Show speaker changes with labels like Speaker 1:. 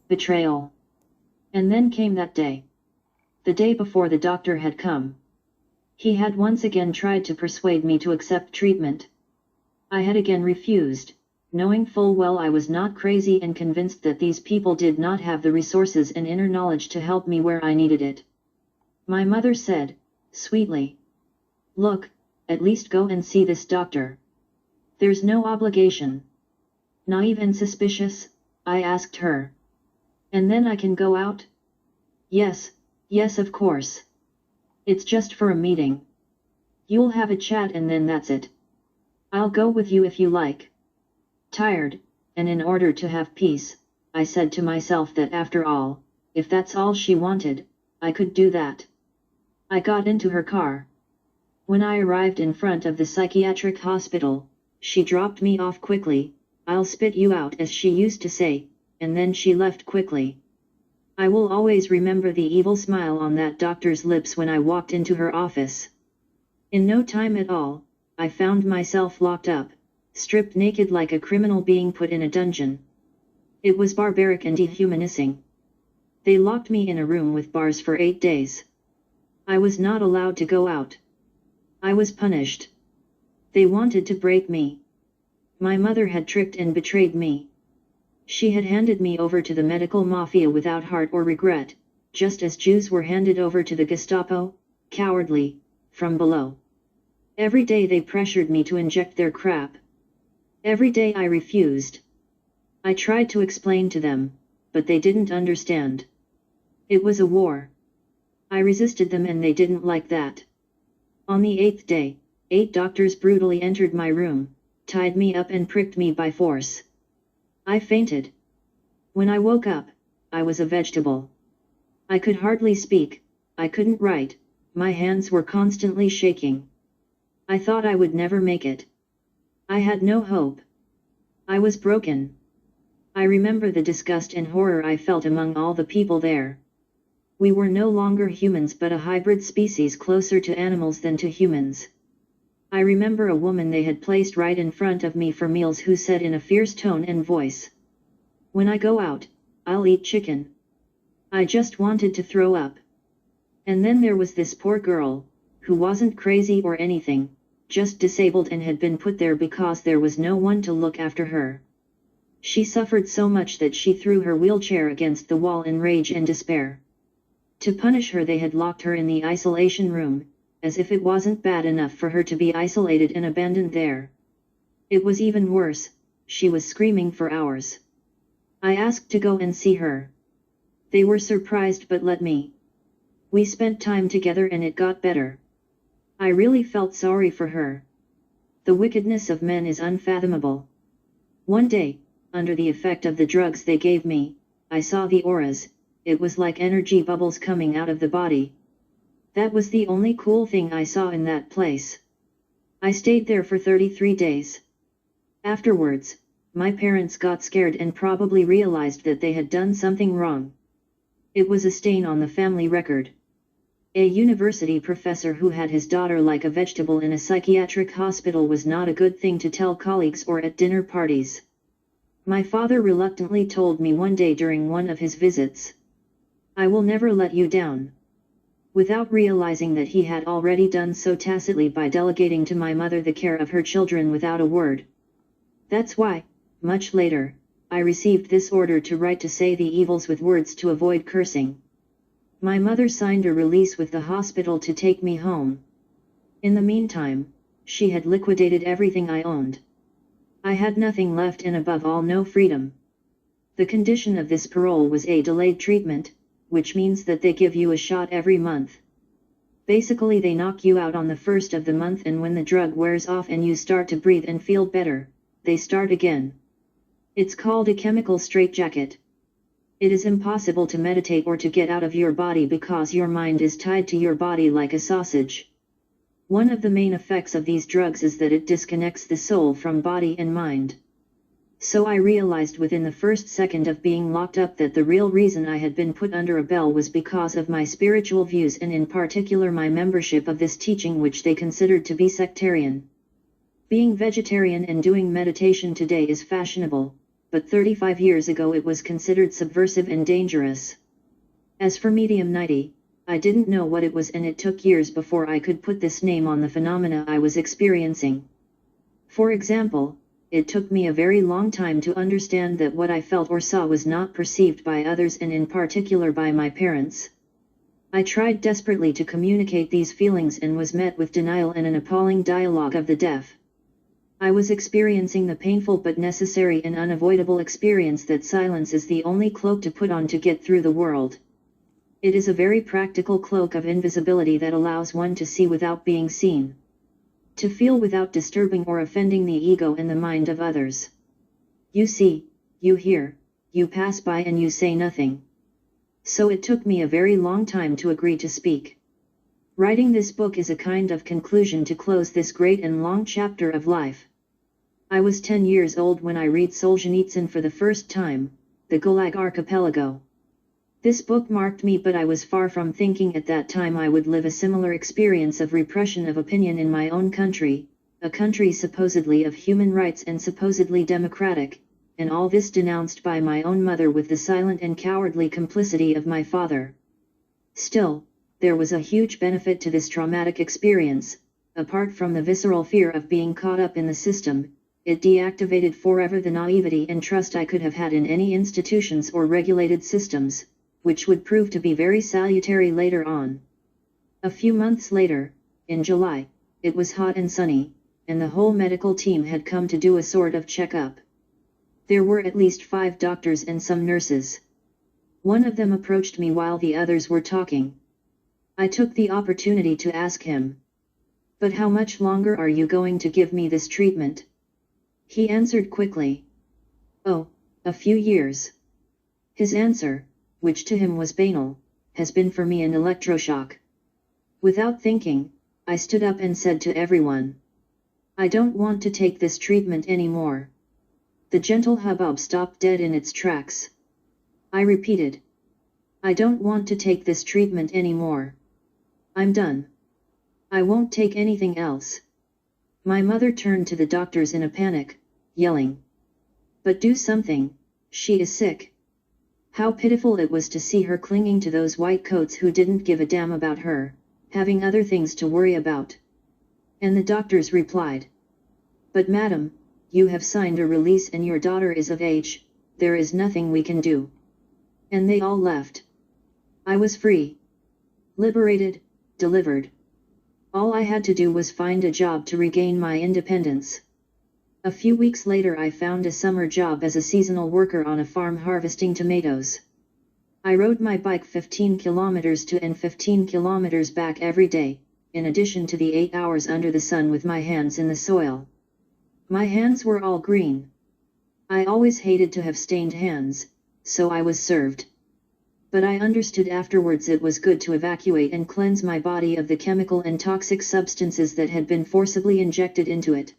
Speaker 1: Betrayal. And then came that day. The day before the doctor had come. He had once again tried to persuade me to accept treatment. I had again refused, knowing full well I was not crazy and convinced that these people did not have the resources and inner knowledge to help me where I needed it. My mother said, sweetly, "Look, at least go and see this doctor. There's no obligation." Naive and suspicious, I asked her. "And then I can go out?" "Yes, yes, of course. It's just for a meeting. You'll have a chat and then that's it. I'll go with you if you like." Tired, and in order to have peace, I said to myself that after all, if that's all she wanted, I could do that. I got into her car. When I arrived in front of the psychiatric hospital, she dropped me off quickly. "I'll spit you out," as she used to say, and then she left quickly. I will always remember the evil smile on that doctor's lips when I walked into her office. In no time at all, I found myself locked up, stripped naked like a criminal being put in a dungeon. It was barbaric and dehumanizing. They locked me in a room with bars for 8 days. I was not allowed to go out. I was punished. They wanted to break me. My mother had tricked and betrayed me. She had handed me over to the medical mafia without heart or regret, just as Jews were handed over to the Gestapo, cowardly, from below. Every day they pressured me to inject their crap. Every day I refused. I tried to explain to them, but they didn't understand. It was a war. I resisted them and they didn't like that. On the 8th day, 8 doctors brutally entered my room, tied me up and pricked me by force. I fainted. When I woke up, I was a vegetable. I could hardly speak, I couldn't write, my hands were constantly shaking. I thought I would never make it. I had no hope. I was broken. I remember the disgust and horror I felt among all the people there. We were no longer humans but a hybrid species closer to animals than to humans. I remember a woman they had placed right in front of me for meals who said in a fierce tone and voice, "When I go out, I'll eat chicken." I just wanted to throw up. And then there was this poor girl, who wasn't crazy or anything, just disabled and had been put there because there was no one to look after her. She suffered so much that she threw her wheelchair against the wall in rage and despair. To punish her they had locked her in the isolation room, as if it wasn't bad enough for her to be isolated and abandoned there. It was even worse, she was screaming for hours. I asked to go and see her. They were surprised but let me. We spent time together and it got better. I really felt sorry for her. The wickedness of men is unfathomable. One day, under the effect of the drugs they gave me, I saw the auras. It was like energy bubbles coming out of the body. That was the only cool thing I saw in that place. I stayed there for 33 days. Afterwards, my parents got scared and probably realized that they had done something wrong. It was a stain on the family record. A university professor who had his daughter like a vegetable in a psychiatric hospital was not a good thing to tell colleagues or at dinner parties. My father reluctantly told me one day during one of his visits, "I will never let you down," without realizing that he had already done so tacitly by delegating to my mother the care of her children without a word. That's why, much later, I received this order to write to say the evils with words to avoid cursing. My mother signed a release with the hospital to take me home. In the meantime, she had liquidated everything I owned. I had nothing left and above all no freedom. The condition of this parole was a delayed treatment, which means that they give you a shot every month. Basically they knock you out on the first of the month and when the drug wears off and you start to breathe and feel better, they start again. It's called a chemical straitjacket. It is impossible to meditate or to get out of your body because your mind is tied to your body like a sausage. One of the main effects of these drugs is that it disconnects the soul from body and mind. So I realized within the first second of being locked up that the real reason I had been put under a bell was because of my spiritual views and in particular my membership of this teaching which they considered to be sectarian. Being vegetarian and doing meditation today is fashionable. but 35 years ago it was considered subversive and dangerous. As for Medium 90, I didn't know what it was, and it took years before I could put this name on the phenomena I was experiencing. For example, it took me a very long time to understand that what I felt or saw was not perceived by others, and in particular by my parents. I tried desperately to communicate these feelings and was met with denial and an appalling dialogue of the deaf. I was experiencing the painful but necessary and unavoidable experience that silence is the only cloak to put on to get through the world. It is a very practical cloak of invisibility that allows one to see without being seen. To feel without disturbing or offending the ego and the mind of others. You see, you hear, you pass by, and you say nothing. So it took me a very long time to agree to speak. Writing this book is a kind of conclusion to close this great and long chapter of life. I was 10 years old when I read Solzhenitsyn for the first time, The Gulag Archipelago. This book marked me, but I was far from thinking at that time I would live a similar experience of repression of opinion in my own country, a country supposedly of human rights and supposedly democratic, and all this denounced by my own mother with the silent and cowardly complicity of my father. Still, there was a huge benefit to this traumatic experience. Apart from the visceral fear of being caught up in the system, it deactivated forever the naivety and trust I could have had in any institutions or regulated systems, which would prove to be very salutary later on. A few months later, in July, it was hot and sunny, and the whole medical team had come to do a sort of check-up. There were at least 5 doctors and some nurses. One of them approached me while the others were talking. I took the opportunity to ask him, "But how much longer are you going to give me this treatment?" He answered quickly, "Oh, a few years." His answer, which to him was banal, has been for me an electroshock. Without thinking, I stood up and said to everyone, "I don't want to take this treatment anymore." The gentle hubbub stopped dead in its tracks. I repeated, "I don't want to take this treatment anymore. I'm done. I won't take anything else." My mother turned to the doctors in a panic, yelling, "But do something, she is sick." How pitiful it was to see her clinging to those white coats who didn't give a damn about her, having other things to worry about. And the doctors replied, "But madam, you have signed a release and your daughter is of age, there is nothing we can do." And they all left. I was free. Liberated, delivered. All I had to do was find a job to regain my independence. A few weeks later I found a summer job as a seasonal worker on a farm harvesting tomatoes. I rode my bike 15 kilometers to and 15 kilometers back every day, in addition to the 8 hours under the sun with my hands in the soil. My hands were all green. I always hated to have stained hands, so I was served. But I understood afterwards it was good to evacuate and cleanse my body of the chemical and toxic substances that had been forcibly injected into it.